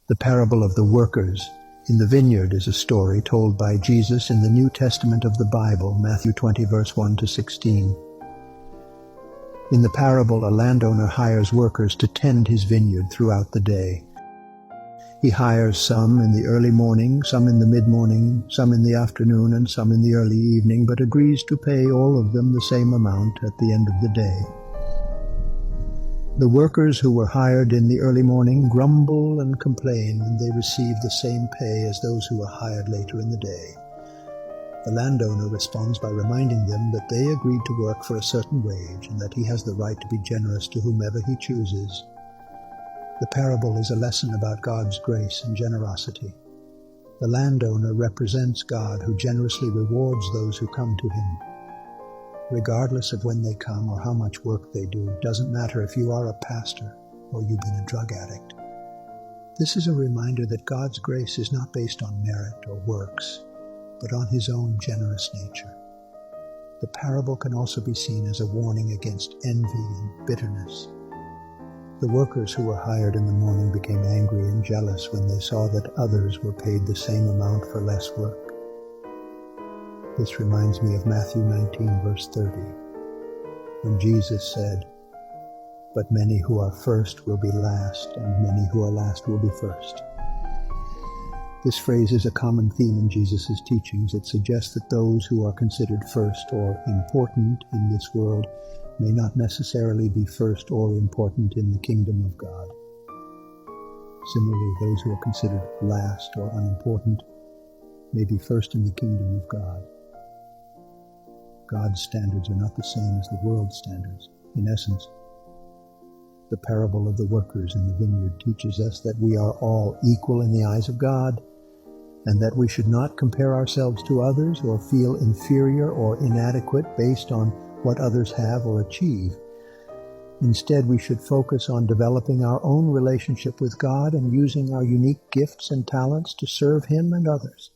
The parable of the workers in the vineyard is a story told by Jesus in the New Testament of the Bible, Matthew 20, verse 1 to 16. In the parable, a landowner hires workers to tend his vineyard throughout the day. He hires some in the early morning, some in the mid-morning, some in the afternoon, and some in the early evening, but agrees to pay all of them the same amount at the end of the day. The workers who were hired in the early morning grumble and complain when they receive the same pay as those who were hired later in the day. The landowner responds by reminding them that they agreed to work for a certain wage and that he has the right to be generous to whomever he chooses. The parable is a lesson about God's grace and generosity. The landowner represents God, who generously rewards those who come to him. Regardless of when they come or how much work they do, it doesn't matter if you are a pastor or you've been a drug addict. This is a reminder that God's grace is not based on merit or works, but on his own generous nature. The parable can also be seen as a warning against envy and bitterness. The workers who were hired in the morning became angry and jealous when they saw that others were paid the same amount for less work. This reminds me of Matthew 19, verse 30, when Jesus said, "But many who are first will be last, and many who are last will be first." This phrase is a common theme in Jesus' teachings. It suggests that those who are considered first or important in this world may not necessarily be first or important in the kingdom of God. Similarly, those who are considered last or unimportant may be first in the kingdom of God. God's standards are not the same as the world's standards. In essence, the parable of the workers in the vineyard teaches us that we are all equal in the eyes of God, and that we should not compare ourselves to others or feel inferior or inadequate based on what others have or achieve. Instead, we should focus on developing our own relationship with God and using our unique gifts and talents to serve Him and others.